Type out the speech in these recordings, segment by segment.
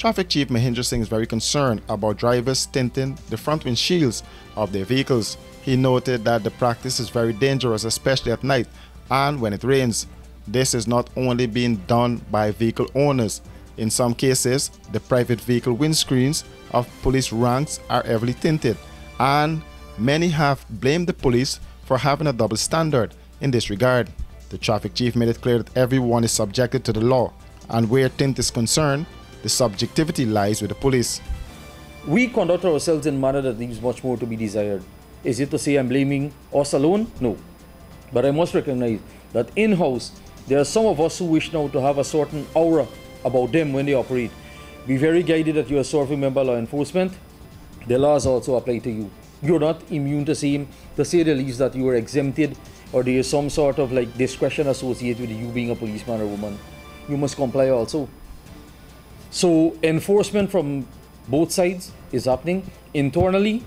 Traffic Chief Mahendra Singh is very concerned about drivers tinting the front windshields of their vehicles. He noted that the practice is very dangerous, especially at night and when it rains. This is not only being done by vehicle owners. In some cases, the private vehicle windscreens of police ranks are heavily tinted, and many have blamed the police for having a double standard in this regard. The traffic chief made it clear that everyone is subjected to the law, and where tint is concerned, the subjectivity lies with the police. We conduct ourselves in a manner that leaves much more to be desired. Is it to say I'm blaming us alone? No. But I must recognize that in-house, there are some of us who wish now to have a certain aura about them when they operate. Be very guided that you're a serving member of law enforcement. The laws also apply to you. You're not immune to say the least that you are exempted or there is some sort of like discretion associated with you being a policeman or woman. You must comply also. So enforcement from both sides is happening. Internally,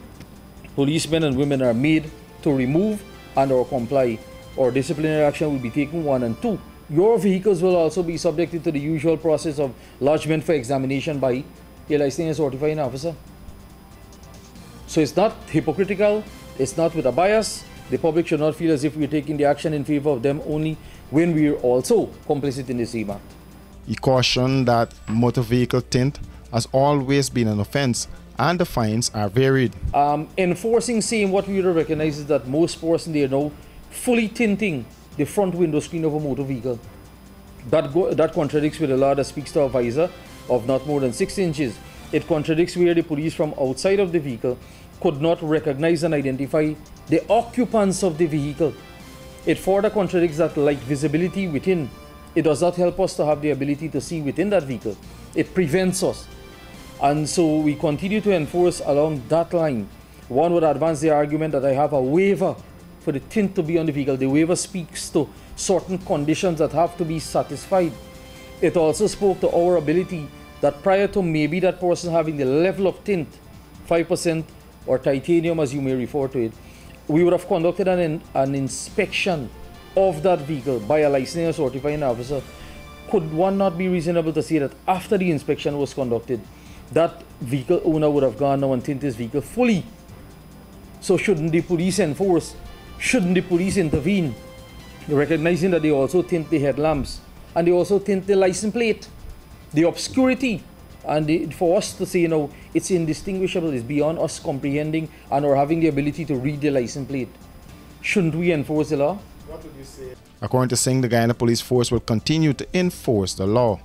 policemen and women are made to remove and or comply, or disciplinary action will be taken. 1 and 2. Your vehicles will also be subjected to the usual process of lodgement for examination by a licensed certifying officer. So it's not hypocritical, it's not with a bias. The public should not feel as if we're taking the action in favor of them only when we're also complicit in the same act. He cautioned that motor vehicle tint has always been an offense and the fines are varied. Enforcing same, what we would recognize is that most persons there now fully tinting the front window screen of a motor vehicle. That contradicts with the law that speaks to a visor of not more than 6 inches. It contradicts where the police from outside of the vehicle could not recognize and identify the occupants of the vehicle. It further contradicts that light visibility within. It does not help us to have the ability to see within that vehicle. It prevents us. And so we continue to enforce along that line. One would advance the argument that I have a waiver for the tint to be on the vehicle. The waiver speaks to certain conditions that have to be satisfied. It also spoke to our ability that prior to maybe that person having the level of tint, 5% or titanium as you may refer to it, we would have conducted an inspection of that vehicle by a licensed certifying officer. Could one not be reasonable to say that after the inspection was conducted, that vehicle owner would have gone now and tint his vehicle fully? So shouldn't the police enforce? Shouldn't the police intervene? Recognizing that they also tint the headlamps and they also tint the license plate, the obscurity, and for us to say, you know, it's indistinguishable, it's beyond us comprehending and or having the ability to read the license plate. Shouldn't we enforce the law? What would you say? According to Singh, the Guyana Police Force will continue to enforce the law.